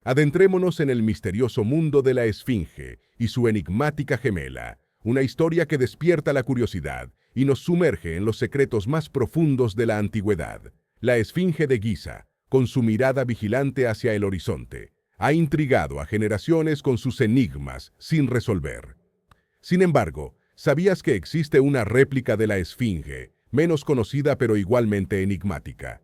Adentrémonos en el misterioso mundo de la Esfinge y su enigmática gemela, una historia que despierta la curiosidad y nos sumerge en los secretos más profundos de la antigüedad. La Esfinge de Giza, con su mirada vigilante hacia el horizonte, ha intrigado a generaciones con sus enigmas sin resolver. Sin embargo, ¿sabías que existe una réplica de la Esfinge, menos conocida pero igualmente enigmática?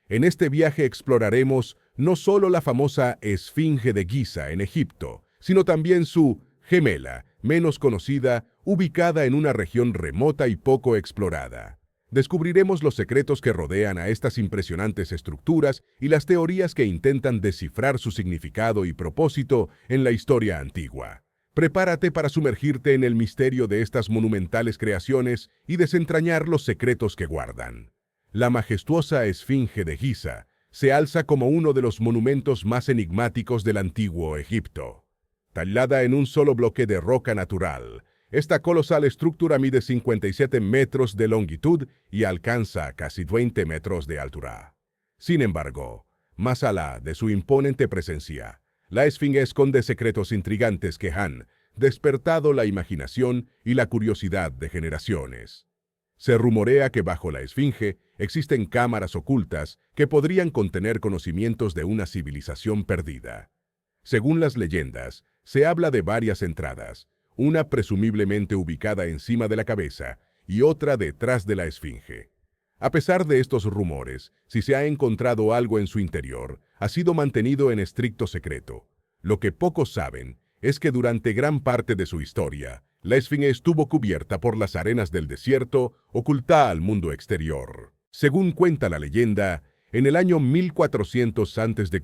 En este viaje exploraremos no solo la famosa Esfinge de Giza en Egipto, sino también su gemela, menos conocida, ubicada en una región remota y poco explorada. Descubriremos los secretos que rodean a estas impresionantes estructuras y las teorías que intentan descifrar su significado y propósito en la historia antigua. Prepárate para sumergirte en el misterio de estas monumentales creaciones y desentrañar los secretos que guardan. La majestuosa Esfinge de Giza se alza como uno de los monumentos más enigmáticos del antiguo Egipto. Tallada en un solo bloque de roca natural, esta colosal estructura mide 57 metros de longitud y alcanza casi 20 metros de altura. Sin embargo, más allá de su imponente presencia, la Esfinge esconde secretos intrigantes que han despertado la imaginación y la curiosidad de generaciones. Se rumorea que bajo la Esfinge existen cámaras ocultas que podrían contener conocimientos de una civilización perdida. Según las leyendas, se habla de varias entradas, una presumiblemente ubicada encima de la cabeza y otra detrás de la Esfinge. A pesar de estos rumores, si se ha encontrado algo en su interior, ha sido mantenido en estricto secreto. Lo que pocos saben es que durante gran parte de su historia, la Esfinge estuvo cubierta por las arenas del desierto, oculta al mundo exterior. Según cuenta la leyenda, en el año 1400 a.C.,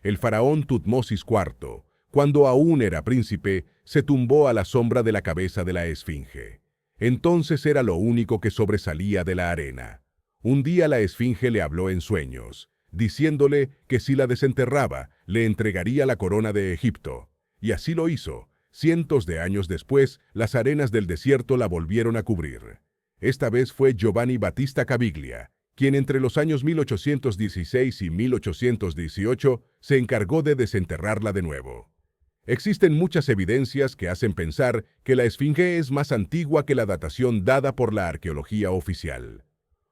el faraón Tutmosis IV, cuando aún era príncipe, se tumbó a la sombra de la cabeza de la Esfinge. Entonces era lo único que sobresalía de la arena. Un día la Esfinge le habló en sueños, diciéndole que si la desenterraba, le entregaría la corona de Egipto. Y así lo hizo. Cientos de años después, las arenas del desierto la volvieron a cubrir. Esta vez fue Giovanni Battista Caviglia, quien entre los años 1816 y 1818 se encargó de desenterrarla de nuevo. Existen muchas evidencias que hacen pensar que la Esfinge es más antigua que la datación dada por la arqueología oficial.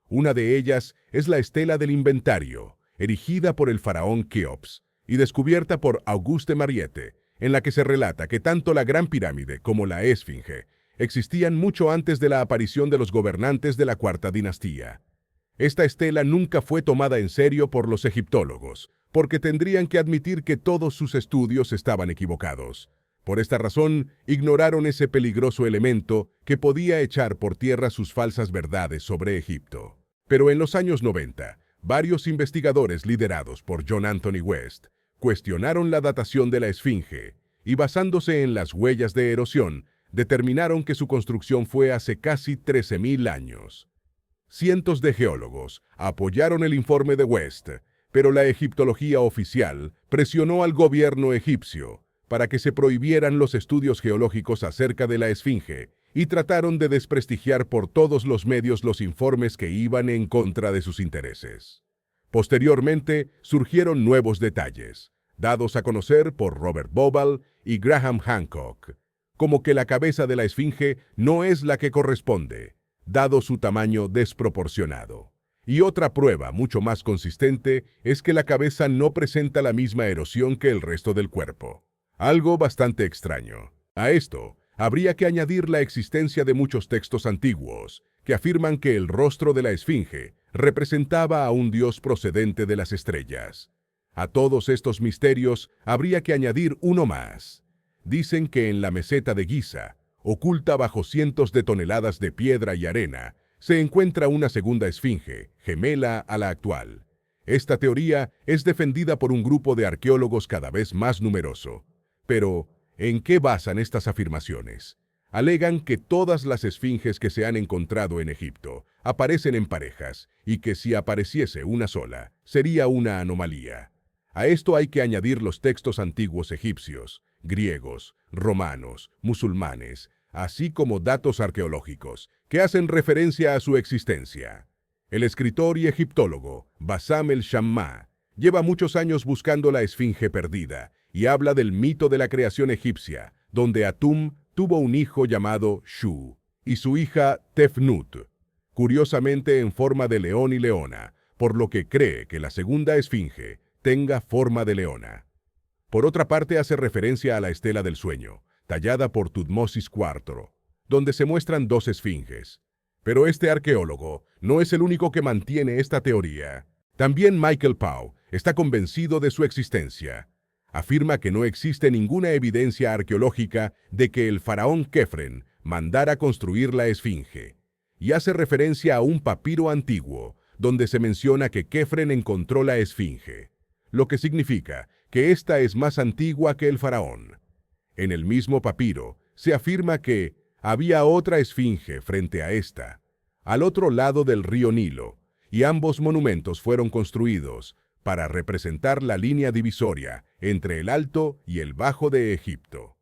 Una de ellas es la Estela del Inventario, erigida por el faraón Keops y descubierta por Auguste Mariette, en la que se relata que tanto la Gran Pirámide como la Esfinge existían mucho antes de la aparición de los gobernantes de la Cuarta Dinastía. Esta estela nunca fue tomada en serio por los egiptólogos, porque tendrían que admitir que todos sus estudios estaban equivocados. Por esta razón, ignoraron ese peligroso elemento que podía echar por tierra sus falsas verdades sobre Egipto. Pero en los años 90, varios investigadores liderados por John Anthony West cuestionaron la datación de la Esfinge y, basándose en las huellas de erosión, determinaron que su construcción fue hace casi 13.000 años. Cientos de geólogos apoyaron el informe de West, pero la egiptología oficial presionó al gobierno egipcio para que se prohibieran los estudios geológicos acerca de la Esfinge y trataron de desprestigiar por todos los medios los informes que iban en contra de sus intereses. Posteriormente, surgieron nuevos detalles, dados a conocer por Robert Bauval y Graham Hancock, como que la cabeza de la Esfinge no es la que corresponde, dado su tamaño desproporcionado. Y otra prueba mucho más consistente es que la cabeza no presenta la misma erosión que el resto del cuerpo. Algo bastante extraño. A esto, habría que añadir la existencia de muchos textos antiguos que afirman que el rostro de la Esfinge representaba a un dios procedente de las estrellas. A todos estos misterios habría que añadir uno más. Dicen que en la meseta de Giza, oculta bajo cientos de toneladas de piedra y arena, se encuentra una segunda Esfinge, gemela a la actual. Esta teoría es defendida por un grupo de arqueólogos cada vez más numeroso. Pero, ¿en qué basan estas afirmaciones? Alegan que todas las esfinges que se han encontrado en Egipto aparecen en parejas y que si apareciese una sola, sería una anomalía. A esto hay que añadir los textos antiguos egipcios, griegos, romanos, musulmanes, así como datos arqueológicos que hacen referencia a su existencia. El escritor y egiptólogo Bassam el-Shamma Lleva muchos años buscando la esfinge perdida y habla del mito de la creación egipcia, donde Atum tuvo un hijo llamado Shu y su hija Tefnut, curiosamente en forma de león y leona, por lo que cree que la segunda esfinge tenga forma de leona. Por otra parte, hace referencia a la estela del sueño, tallada por Tutmosis IV, donde se muestran dos esfinges. Pero este arqueólogo no es el único que mantiene esta teoría. También Michael Pau está convencido de su existencia. Afirma que no existe ninguna evidencia arqueológica de que el faraón Kefren mandara construir la esfinge, y hace referencia a un papiro antiguo, donde se menciona que Kefren encontró la esfinge, lo que significa que esta es más antigua que el faraón. En el mismo papiro se afirma que había otra esfinge frente a esta, al otro lado del río Nilo, y ambos monumentos fueron construidos para representar la línea divisoria entre el Alto y el Bajo de Egipto.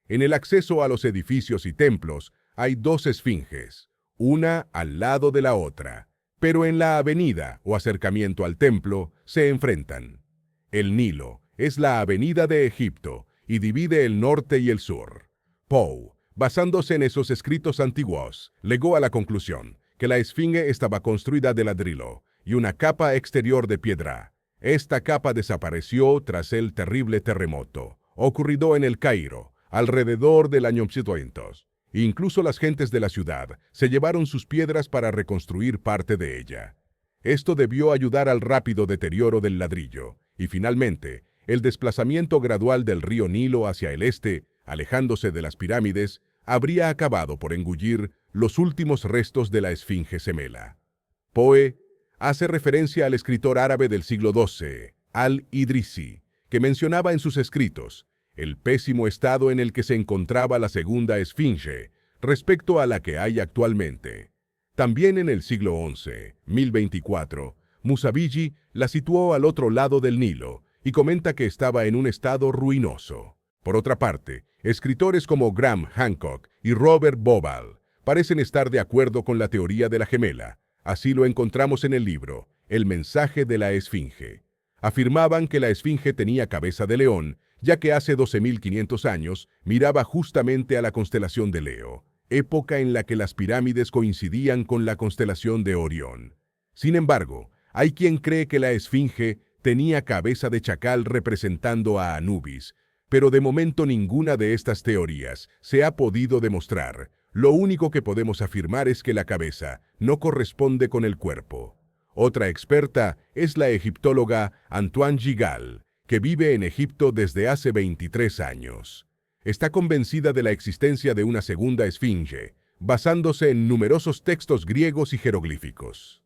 En el acceso a los edificios y templos hay dos esfinges, una al lado de la otra, pero en la avenida o acercamiento al templo se enfrentan. El Nilo es la avenida de Egipto y divide el norte y el sur. Poe, basándose en esos escritos antiguos, llegó a la conclusión que la esfinge estaba construida de ladrillo y una capa exterior de piedra. Esta capa desapareció tras el terrible terremoto, ocurrido en el Cairo, alrededor del año 700. Incluso las gentes de la ciudad se llevaron sus piedras para reconstruir parte de ella. Esto debió ayudar al rápido deterioro del ladrillo, y finalmente, el desplazamiento gradual del río Nilo hacia el este, alejándose de las pirámides, habría acabado por engullir los últimos restos de la esfinge Semela. Poe hace referencia al escritor árabe del siglo XII, Al-Idrisi, que mencionaba en sus escritos el pésimo estado en el que se encontraba la segunda esfinge respecto a la que hay actualmente. También en el siglo XI, 1024, Musabiji la situó al otro lado del Nilo y comenta que estaba en un estado ruinoso. Por otra parte, escritores como Graham Hancock y Robert Bauval parecen estar de acuerdo con la teoría de la gemela. Así lo encontramos en el libro El mensaje de la esfinge. Afirmaban que la esfinge tenía cabeza de león, ya que hace 12.500 años miraba justamente a la constelación de Leo, época en la que las pirámides coincidían con la constelación de Orión. Sin embargo, hay quien cree que la esfinge tenía cabeza de chacal representando a Anubis, pero de momento ninguna de estas teorías se ha podido demostrar. Lo único que podemos afirmar es que la cabeza no corresponde con el cuerpo. Otra experta es la egiptóloga Antoine Gigal, que vive en Egipto desde hace 23 años. Está convencida de la existencia de una segunda esfinge, basándose en numerosos textos griegos y jeroglíficos.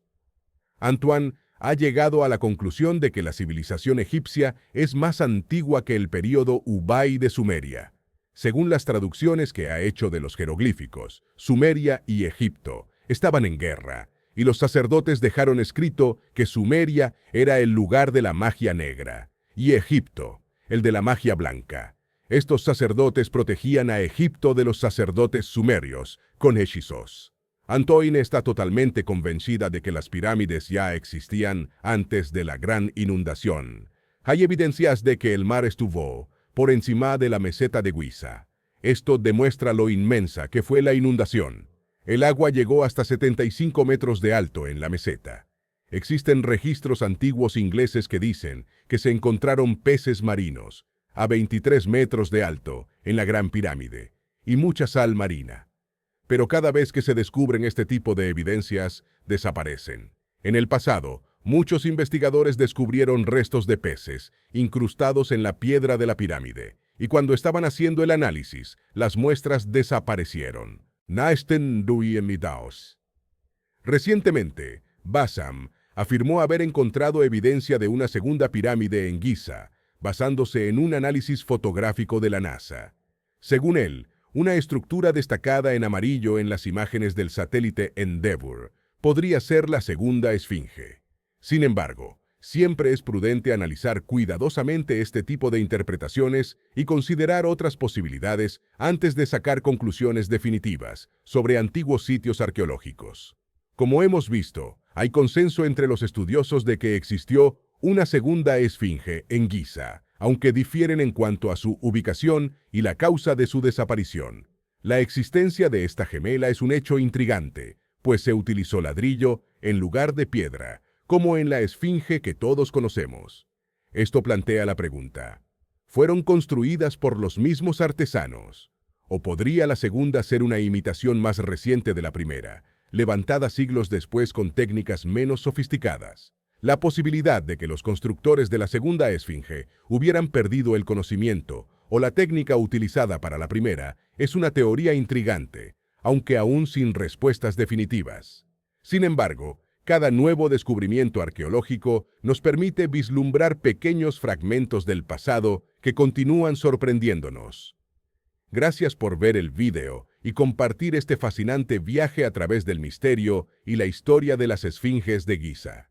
Antoine ha llegado a la conclusión de que la civilización egipcia es más antigua que el período Ubaí de Sumeria. Según las traducciones que ha hecho de los jeroglíficos, Sumeria y Egipto estaban en guerra, y los sacerdotes dejaron escrito que Sumeria era el lugar de la magia negra, y Egipto, el de la magia blanca. Estos sacerdotes protegían a Egipto de los sacerdotes sumerios con hechizos. Antoine está totalmente convencida de que las pirámides ya existían antes de la gran inundación. Hay evidencias de que el mar estuvo por encima de la meseta de Giza. Esto demuestra lo inmensa que fue la inundación. El agua llegó hasta 75 metros de alto en la meseta. Existen registros antiguos ingleses que dicen que se encontraron peces marinos a 23 metros de alto en la Gran Pirámide y mucha sal marina. Pero cada vez que se descubren este tipo de evidencias, desaparecen. En el pasado, muchos investigadores descubrieron restos de peces incrustados en la piedra de la pirámide, y cuando estaban haciendo el análisis, las muestras desaparecieron. Recientemente, Bassam afirmó haber encontrado evidencia de una segunda pirámide en Giza, basándose en un análisis fotográfico de la NASA. Según él, una estructura destacada en amarillo en las imágenes del satélite Endeavour podría ser la segunda esfinge. Sin embargo, siempre es prudente analizar cuidadosamente este tipo de interpretaciones y considerar otras posibilidades antes de sacar conclusiones definitivas sobre antiguos sitios arqueológicos. Como hemos visto, hay consenso entre los estudiosos de que existió una segunda esfinge en Giza, aunque difieren en cuanto a su ubicación y la causa de su desaparición. La existencia de esta gemela es un hecho intrigante, pues se utilizó ladrillo en lugar de piedra, como en la esfinge que todos conocemos. Esto plantea la pregunta: ¿fueron construidas por los mismos artesanos? ¿O podría la segunda ser una imitación más reciente de la primera, levantada siglos después con técnicas menos sofisticadas? La posibilidad de que los constructores de la segunda esfinge hubieran perdido el conocimiento o la técnica utilizada para la primera es una teoría intrigante, aunque aún sin respuestas definitivas. Sin embargo, cada nuevo descubrimiento arqueológico nos permite vislumbrar pequeños fragmentos del pasado que continúan sorprendiéndonos. Gracias por ver el video y compartir este fascinante viaje a través del misterio y la historia de las esfinges de Giza.